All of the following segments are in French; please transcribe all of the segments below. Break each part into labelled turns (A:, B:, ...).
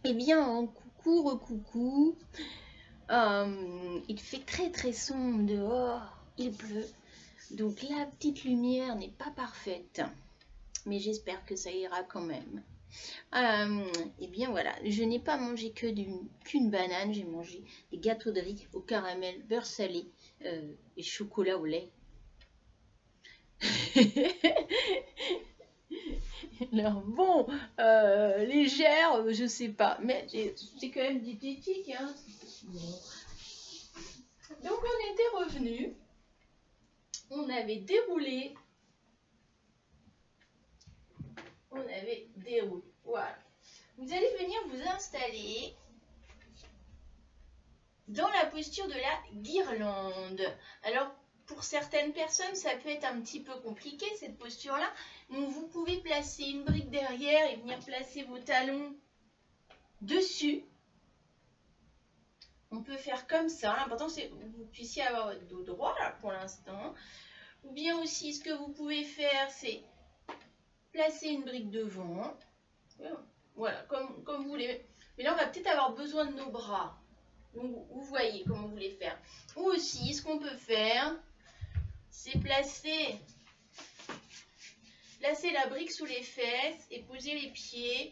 A: Eh bien, coucou, recoucou. Il fait très très sombre dehors, il pleut. Donc la petite lumière n'est pas parfaite. Mais j'espère que ça ira quand même. Eh bien voilà, je n'ai pas mangé qu'une banane, j'ai mangé des gâteaux de riz au caramel, beurre salé et chocolat au lait. Alors bon, légère, je sais pas, mais c'est quand même diététique, hein. Bon. Donc on était revenu, on avait déroulé, voilà. Vous allez venir vous installer dans la posture de la guirlande. Alors pour certaines personnes, ça peut être un petit peu compliqué cette posture-là. Donc vous pouvez placer une brique derrière et venir placer vos talons dessus. On peut faire comme ça. L'important c'est que vous puissiez avoir votre dos droit là pour l'instant. Ou bien aussi, ce que vous pouvez faire, c'est placer une brique devant. Voilà, comme vous voulez. Mais là, on va peut-être avoir besoin de nos bras. Donc, vous voyez comment vous voulez faire. Ou aussi, ce qu'on peut faire, c'est placer la brique sous les fesses et poser les pieds.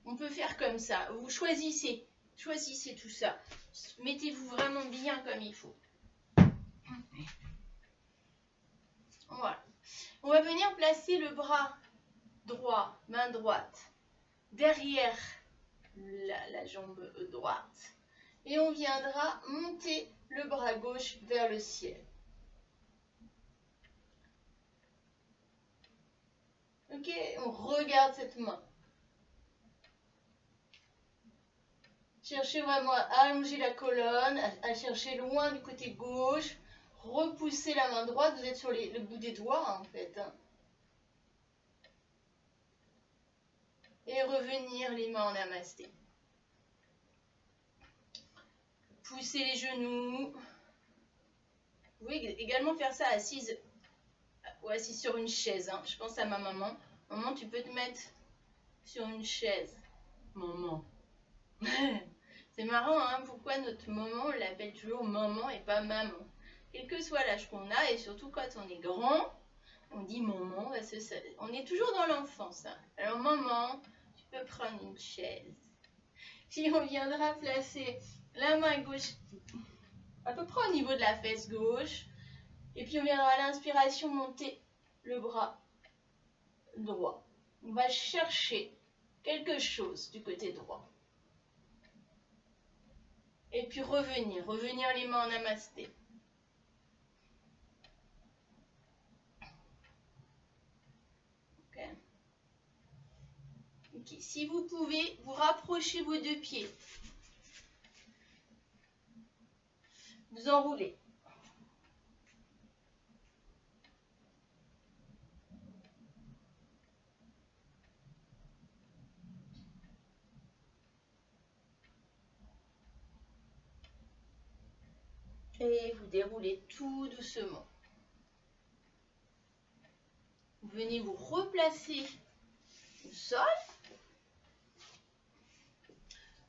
A: On peut faire comme ça. Vous choisissez tout ça. Mettez-vous vraiment bien comme il faut. Voilà. On va venir placer le bras droit, main droite, derrière la jambe droite. Et on viendra monter le bras gauche vers le ciel. Ok, on regarde cette main. Cherchez vraiment à allonger la colonne, à chercher loin du côté gauche. Repoussez la main droite, vous êtes sur le bout des doigts en fait. Et revenir les mains en namasté. Poussez les genoux. Vous pouvez également faire ça assise ou assise sur une chaise. Hein. Je pense à ma maman. Maman, tu peux te mettre sur une chaise. Maman. C'est marrant, hein, pourquoi notre maman, on l'appelle toujours maman et pas maman. Quel que soit l'âge qu'on a, et surtout quand on est grand, on dit maman, parce que on est toujours dans l'enfance. Hein. Alors maman, tu peux prendre une chaise. Puis on viendra placer la main gauche à peu près au niveau de la fesse gauche. Et puis on viendra à l'inspiration monter le bras droit. On va chercher quelque chose du côté droit. Et puis revenir les mains en namasté. Ok. Si vous pouvez, vous rapprochez vos deux pieds. Vous enroulez. Et vous déroulez tout doucement. Vous venez vous replacer au sol.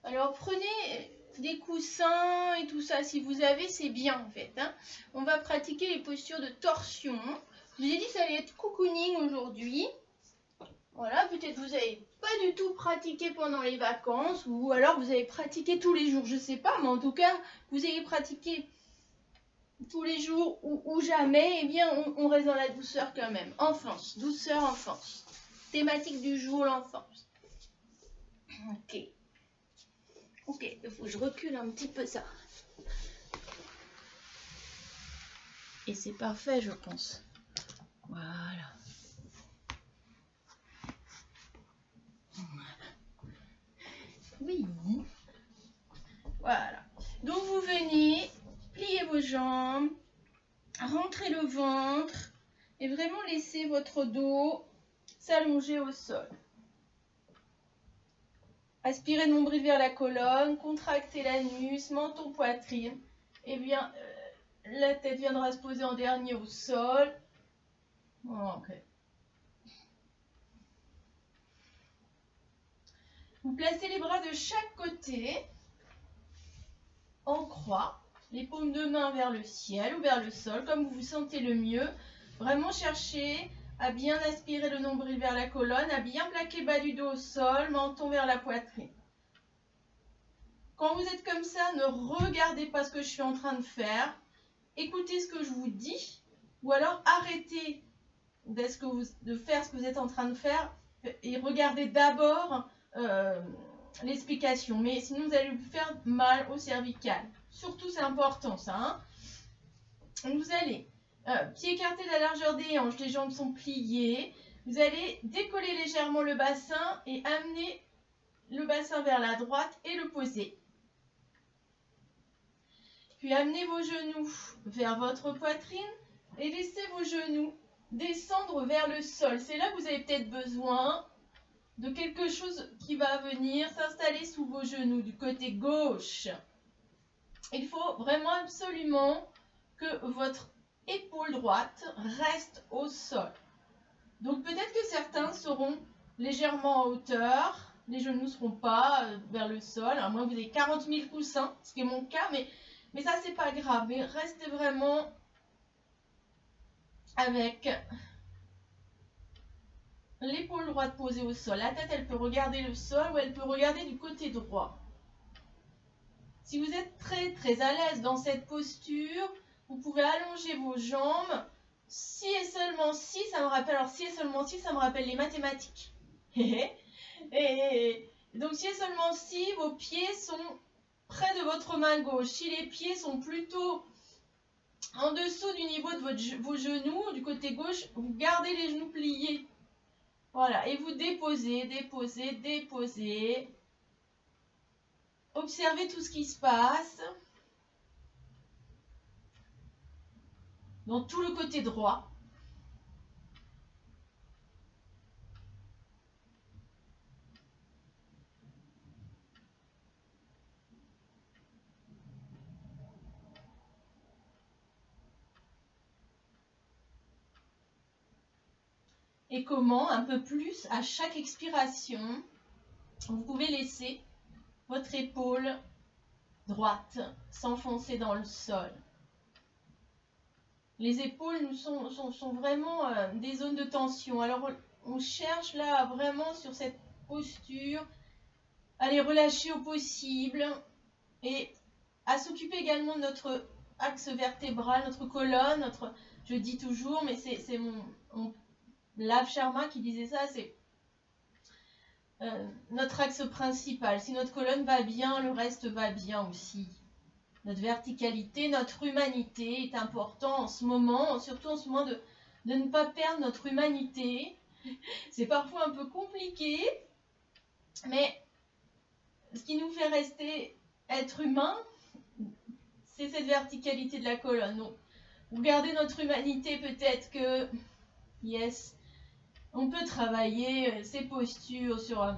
A: Alors prenez des coussins et tout ça, si vous avez, c'est bien en fait. Hein. On va pratiquer les postures de torsion. Je vous ai dit que ça allait être cocooning aujourd'hui. Voilà, peut-être vous n'avez pas du tout pratiqué pendant les vacances ou alors vous avez pratiqué tous les jours, je ne sais pas, mais en tout cas, vous avez pratiqué tous les jours ou jamais, eh bien, on reste dans la douceur quand même. Enfance, douceur, enfance. Thématique du jour, l'enfance. Ok. Ok, il faut que je recule un petit peu ça. Et c'est parfait, je pense. Voilà. Oui. Voilà. Donc vous venez, pliez vos jambes, rentrez le ventre et vraiment laissez votre dos s'allonger au sol. Aspirez le nombril vers la colonne, contractez l'anus, menton, poitrine. Et bien, la tête viendra se poser en dernier au sol. Ok. Vous placez les bras de chaque côté en croix, les paumes de main vers le ciel ou vers le sol, comme vous vous sentez le mieux. Vraiment cherchez à bien aspirer le nombril vers la colonne, à bien plaquer bas du dos au sol, menton vers la poitrine. Quand vous êtes comme ça, ne regardez pas ce que je suis en train de faire. Écoutez ce que je vous dis, ou alors arrêtez de faire ce que vous êtes en train de faire et regardez d'abord l'explication. Mais sinon, vous allez vous faire mal au cervical. Surtout, c'est important ça. Hein. Vous allez pieds écartés de la largeur des hanches, les jambes sont pliées. Vous allez décoller légèrement le bassin et amener le bassin vers la droite et le poser. Puis amenez vos genoux vers votre poitrine et laissez vos genoux descendre vers le sol. C'est là que vous avez peut-être besoin de quelque chose qui va venir s'installer sous vos genoux du côté gauche. Il faut vraiment absolument que votre épaule droite reste au sol. Donc peut-être que certains seront légèrement en hauteur, les genoux ne seront pas vers le sol, à moins que vous ayez 40 000 coussins, ce qui est mon cas, mais ça c'est pas grave. Mais restez vraiment avec l'épaule droite posée au sol. La tête elle peut regarder le sol ou elle peut regarder du côté droit. Si vous êtes très très à l'aise dans cette posture, vous pouvez allonger vos jambes. Si et seulement si, ça me rappelle, alors si et seulement si, ça me rappelle les mathématiques. Et donc si et seulement si, vos pieds sont près de votre main gauche. Si les pieds sont plutôt en dessous du niveau de vos genoux, du côté gauche, vous gardez les genoux pliés. Voilà, et vous déposez, déposez, déposez. Observez tout ce qui se passe dans tout le côté droit. Et comment, un peu plus, à chaque expiration, vous pouvez laisser votre épaule droite s'enfoncer dans le sol. Les épaules sont vraiment des zones de tension. Alors, on cherche là vraiment sur cette posture à les relâcher au possible et à s'occuper également de notre axe vertébral, notre colonne, je dis toujours, mais c'est mon Lav Sharma qui disait ça, c'est notre axe principal. Si notre colonne va bien, le reste va bien aussi. Notre verticalité, notre humanité est important en ce moment, surtout en ce moment de ne pas perdre notre humanité. C'est parfois un peu compliqué, mais ce qui nous fait rester être humain, c'est cette verticalité de la colonne. Donc, vous gardez notre humanité, peut-être que, yes, on peut travailler ces postures sur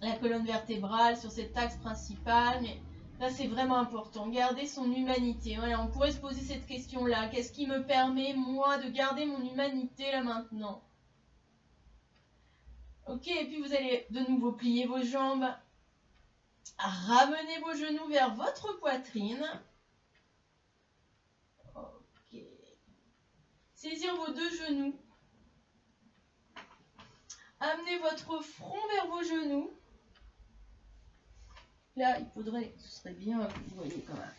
A: la colonne vertébrale, sur cet axe principal, mais là c'est vraiment important, garder son humanité. Voilà, on pourrait se poser cette question-là, qu'est-ce qui me permet, moi, de garder mon humanité là maintenant? Ok, et puis vous allez de nouveau plier vos jambes, ramener vos genoux vers votre poitrine. Ok. Saisir vos deux genoux. Amenez votre front vers vos genoux. Là, il faudrait, ce serait bien que vous voyez quand même.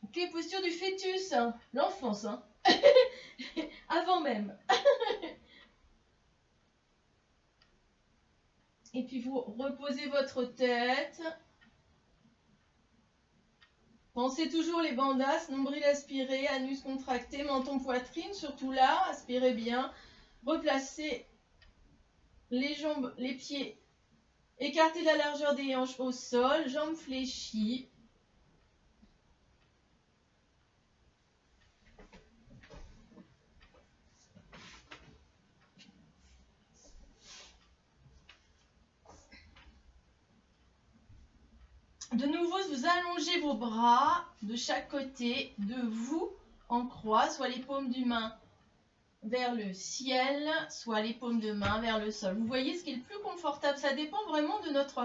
A: Ok, posture du fœtus, hein. L'enfance, hein. Avant même. Et puis vous reposez votre tête. Pensez toujours les bandas, nombril aspiré, anus contracté, menton poitrine, surtout là, aspirez bien. Replacez les jambes, les pieds, écartez la largeur des hanches au sol, jambes fléchies. De nouveau, vous allongez vos bras de chaque côté de vous en croix, soit les paumes du main vers le ciel, soit les paumes de main vers le sol. Vous voyez ce qui est le plus confortable. Ça dépend vraiment de notre...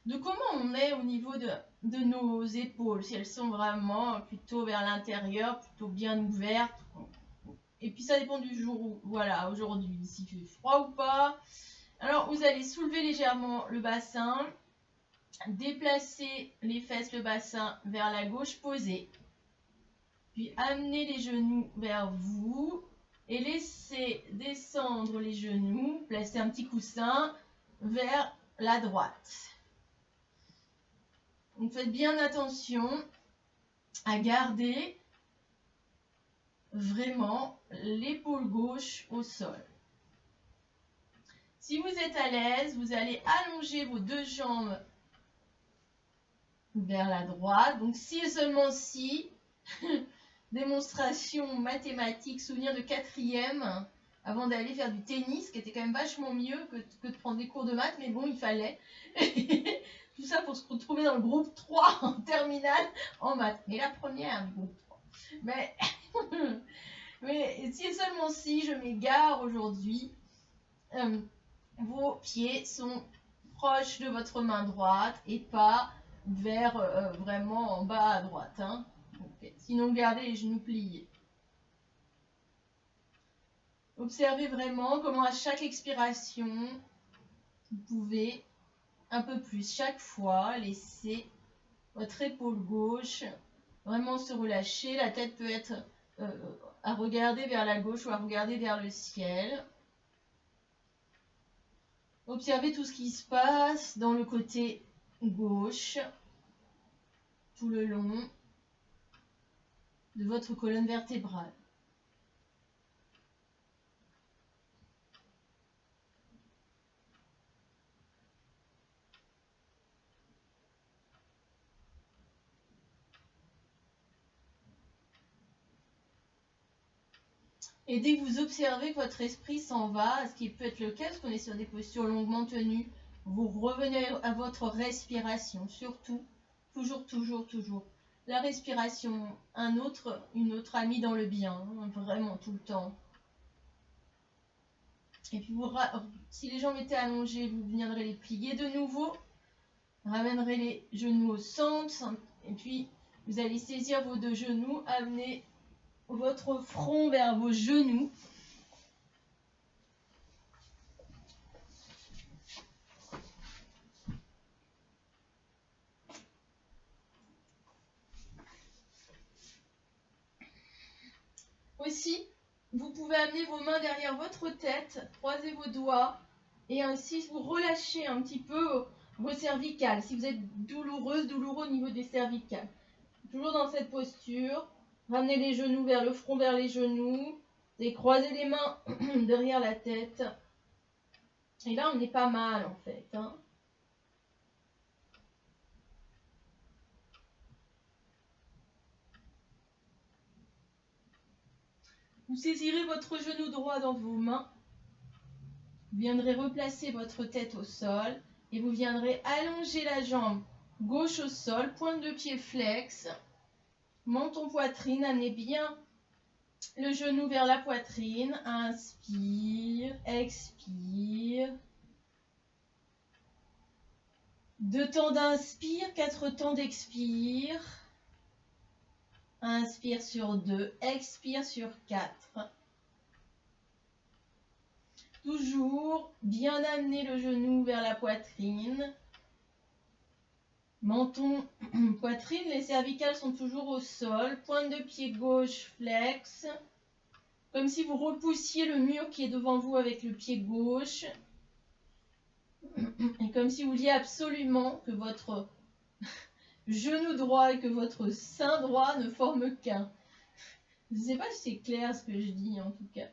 A: de comment on est au niveau de nos épaules. Si elles sont vraiment plutôt vers l'intérieur, plutôt bien ouvertes. Et puis ça dépend du jour où, voilà, aujourd'hui, s'il fait froid ou pas. Alors vous allez soulever légèrement le bassin, déplacer les fesses, le bassin vers la gauche, poser. Puis amener les genoux vers vous et laisser descendre les genoux, placer un petit coussin vers la droite. Donc faites bien attention à garder vraiment l'épaule gauche au sol. Si vous êtes à l'aise, vous allez allonger vos deux jambes vers la droite. Donc si et seulement si, démonstration mathématique, souvenir de 4e, avant d'aller faire du tennis, qui était quand même vachement mieux que de prendre des cours de maths, mais bon, il fallait. Tout ça pour se retrouver dans le groupe 3 en terminale en maths. Et la première du groupe 3. Mais si et seulement si, je m'égare aujourd'hui, vos pieds sont proches de votre main droite et pas vers vraiment en bas à droite. Hein. Okay. Sinon, gardez les genoux pliés. Observez vraiment comment à chaque expiration, vous pouvez un peu plus chaque fois laisser votre épaule gauche vraiment se relâcher. La tête peut être à regarder vers la gauche ou à regarder vers le ciel. Observez tout ce qui se passe dans le côté gauche, tout le long de votre colonne vertébrale. Et dès que vous observez que votre esprit s'en va, ce qui peut être le cas, parce qu'on est sur des postures longuement tenues, vous revenez à votre respiration, surtout, toujours. La respiration, une autre amie dans le bien, hein, vraiment tout le temps. Et puis, si les jambes étaient allongées, vous viendrez les plier de nouveau, ramènerez les genoux au centre, et puis vous allez saisir vos deux genoux, amener votre front vers vos genoux. Aussi, vous pouvez amener vos mains derrière votre tête, croiser vos doigts et ainsi vous relâchez un petit peu vos cervicales. Si vous êtes douloureux au niveau des cervicales. Toujours dans cette posture, ramenez les genoux vers le front, vers les genoux et croisez les mains derrière la tête. Et là, on est pas mal en fait. Hein. Vous saisirez votre genou droit dans vos mains. Vous viendrez replacer votre tête au sol et vous viendrez allonger la jambe gauche au sol, pointe de pied flex, menton poitrine, amenez bien le genou vers la poitrine, inspire, expire. 2 temps d'inspire, 4 temps d'expire. Inspire sur 2, expire sur 4. Toujours bien amener le genou vers la poitrine. Menton, poitrine, les cervicales sont toujours au sol. Pointe de pied gauche, flex. Comme si vous repoussiez le mur qui est devant vous avec le pied gauche. Et comme si vous vouliez absolument que votre genou droit et que votre sein droit ne forment qu'un. Je ne sais pas si c'est clair ce que je dis en tout cas.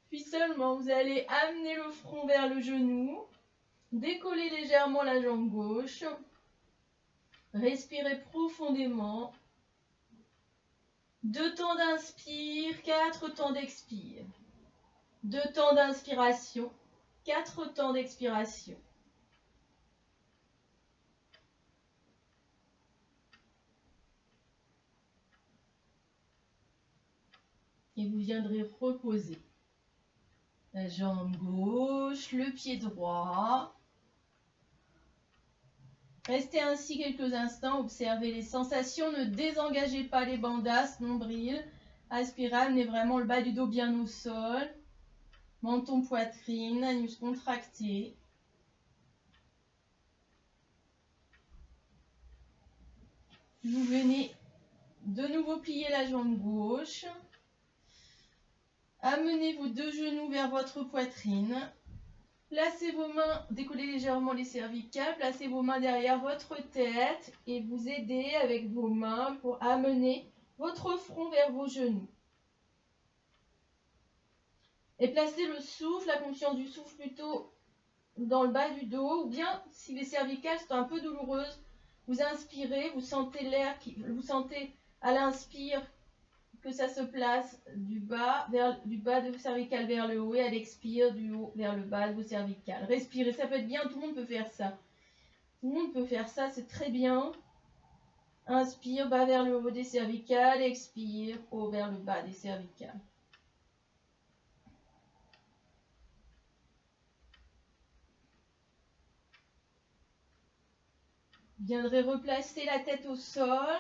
A: Puis seulement, vous allez amener le front vers le genou. Décollez légèrement la jambe gauche. Respirez profondément. 2 temps d'inspire, 4 temps d'expire. 2 temps d'inspiration, 4 temps d'expiration. Et vous viendrez reposer la jambe gauche, le pied droit. Restez ainsi quelques instants, observez les sensations, ne désengagez pas les bandasses, nombril. Aspirez, amenez vraiment le bas du dos bien au sol. Menton, poitrine, anus contracté. Vous venez de nouveau plier la jambe gauche. Amenez vos deux genoux vers votre poitrine. Placez vos mains, décollez légèrement les cervicales, placez vos mains derrière votre tête et vous aidez avec vos mains pour amener votre front vers vos genoux. Et placez le souffle, la conscience du souffle plutôt dans le bas du dos, ou bien si les cervicales sont un peu douloureuses, vous inspirez, vous sentez l'air, vous sentez à l'inspire que ça se place du bas de vos cervicales vers le haut et à l'expire du haut vers le bas de vos cervicales. Respirez, ça peut être bien, tout le monde peut faire ça. Tout le monde peut faire ça, c'est très bien. Inspire, bas vers le haut des cervicales, expire, haut vers le bas des cervicales. Vous viendrez replacer la tête au sol.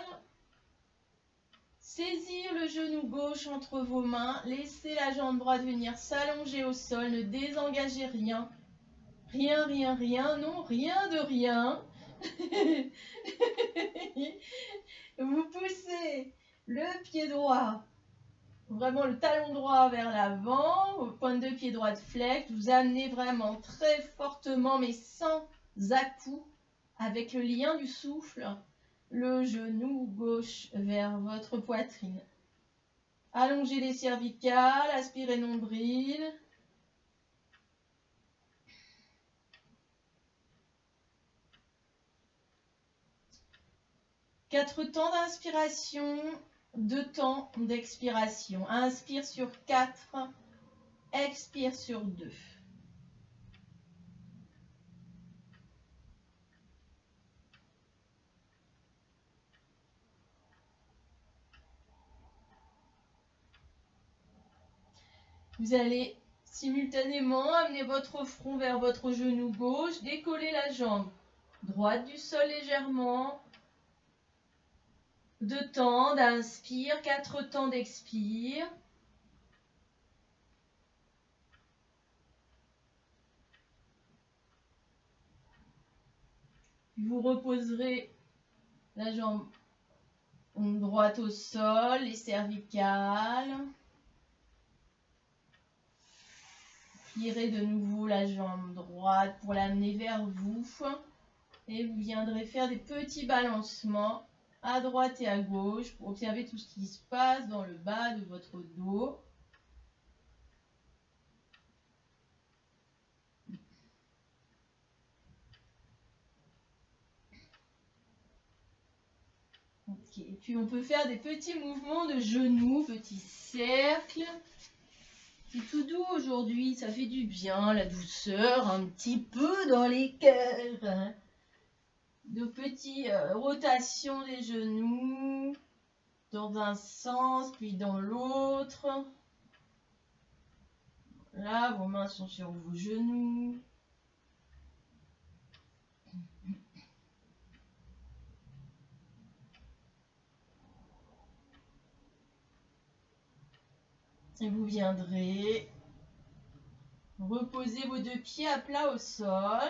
A: Saisir le genou gauche entre vos mains, laissez la jambe droite venir s'allonger au sol, ne désengagez rien. Rien, rien, rien, non, rien de rien. Vous poussez le pied droit, vraiment le talon droit vers l'avant, pointe de pied droite flex, vous amenez vraiment très fortement mais sans à-coups avec le lien du souffle. Le genou gauche vers votre poitrine. Allongez les cervicales, aspirez nombril. Quatre temps d'inspiration, 2 temps d'expiration. Inspire sur 4, expire sur 2. Vous allez simultanément amener votre front vers votre genou gauche, décoller la jambe droite du sol légèrement. 2 temps d'inspire, 4 temps d'expire. Vous reposerez la jambe droite au sol, les cervicales. Plierez de nouveau la jambe droite pour l'amener vers vous. Et vous viendrez faire des petits balancements à droite et à gauche pour observer tout ce qui se passe dans le bas de votre dos. Ok, et puis on peut faire des petits mouvements de genoux, petits cercles. C'est tout doux aujourd'hui, ça fait du bien, la douceur, un petit peu dans les cœurs. Hein. De petites rotations des genoux, dans un sens, puis dans l'autre. Là, vos mains sont sur vos genoux. Et vous viendrez reposer vos 2 pieds à plat au sol.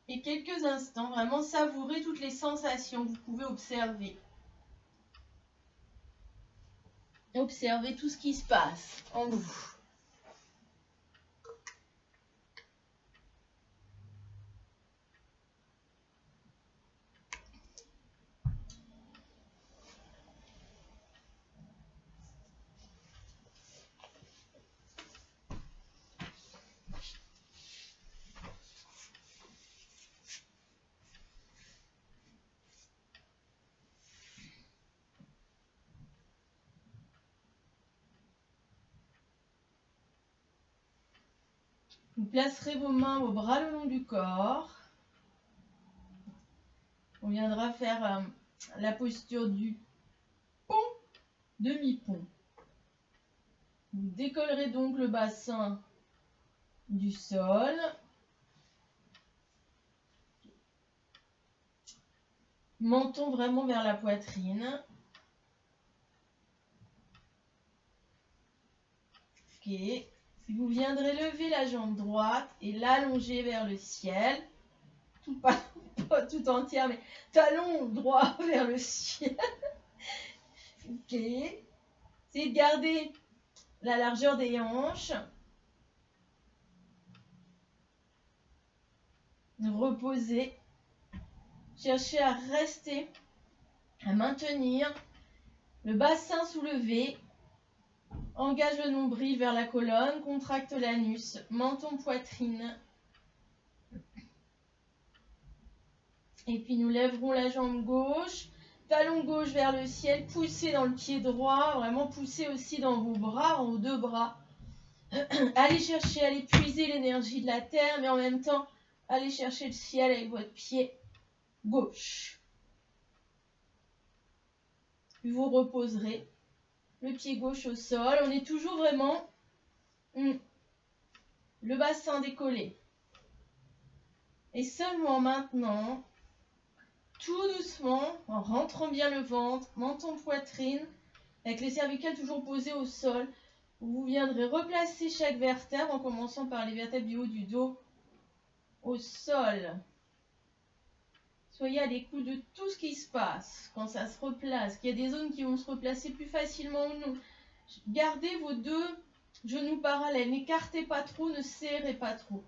A: Et quelques instants, vraiment savourer toutes les sensations que vous pouvez observer. Observez tout ce qui se passe en vous. Vous placerez vos mains, vos bras le long du corps. On viendra faire la posture du pont demi-pont. Vous décollerez donc le bassin du sol. Menton vraiment vers la poitrine. Ok. Vous viendrez lever la jambe droite et l'allonger vers le ciel. Pas tout entière, mais talon droit vers le ciel. Ok. Essayez de garder la largeur des hanches. Reposez. Cherchez à rester, à maintenir le bassin soulevé. Engage le nombril vers la colonne, contracte l'anus, menton, poitrine. Et puis nous lèverons la jambe gauche, talon gauche vers le ciel, poussez dans le pied droit, vraiment poussez aussi dans vos bras, en deux bras. Allez chercher, allez puiser l'énergie de la terre, mais en même temps, allez chercher le ciel avec votre pied gauche. Puis vous reposerez le pied gauche au sol. On est toujours vraiment le bassin décollé. Et seulement maintenant, tout doucement, en rentrant bien le ventre, menton, poitrine, avec les cervicales toujours posées au sol, vous viendrez replacer chaque vertèbre en commençant par les vertèbres du haut du dos au sol. Soyez à l'écoute de tout ce qui se passe quand ça se replace, qu'il y a des zones qui vont se replacer plus facilement ou non. Gardez vos deux genoux parallèles, n'écartez pas trop, ne serrez pas trop.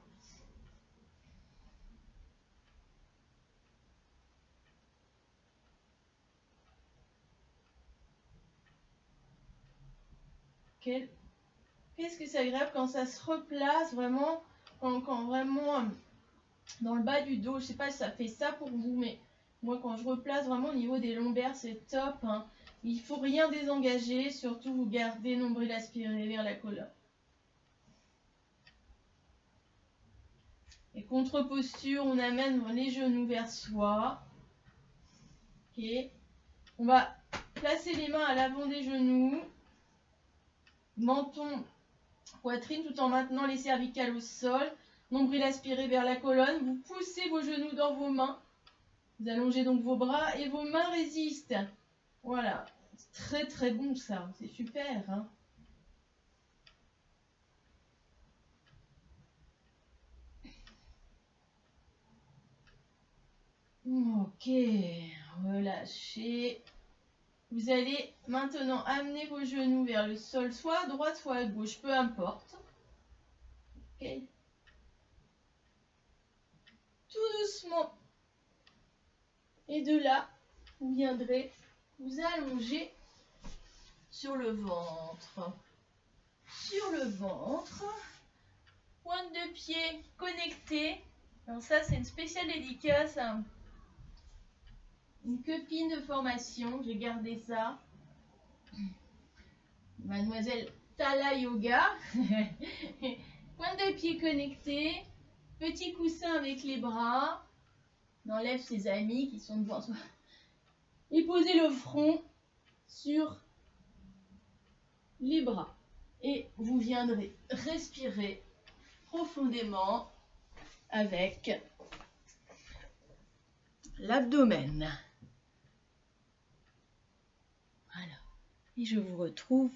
A: Qu'est-ce que c'est agréable quand ça se replace vraiment, quand vraiment dans le bas du dos, je sais pas si ça fait ça pour vous, mais moi quand je replace vraiment au niveau des lombaires, c'est top. Hein. Il faut rien désengager, surtout vous gardez nombril aspiré vers la colonne. Et contre-posture, on amène les genoux vers soi. Ok. On va placer les mains à l'avant des genoux, menton, poitrine, tout en maintenant les cervicales au sol. Nombril aspiré vers la colonne. Vous poussez vos genoux dans vos mains. Vous allongez donc vos bras et vos mains résistent. Voilà. C'est très très bon ça. C'est super. Hein. Ok. Relâchez. Vous allez maintenant amener vos genoux vers le sol, soit à droite, soit à gauche, peu importe. Ok. Tout doucement. Et de là, vous viendrez vous allonger sur le ventre. Sur le ventre. Pointe de pied connectée. Alors ça, c'est une spéciale dédicace à une copine de formation. J'ai gardé ça. Mademoiselle Tala Yoga. Pointe de pied connectée. Petit coussin avec les bras. On enlève ses amis qui sont devant soi. Et posez le front sur les bras. Et vous viendrez respirer profondément avec l'abdomen. Voilà. Et je vous retrouve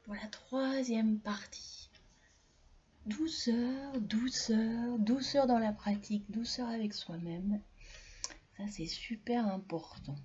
A: pour la troisième partie. Douceur, douceur, douceur dans la pratique, douceur avec soi-même. Ça, c'est super important.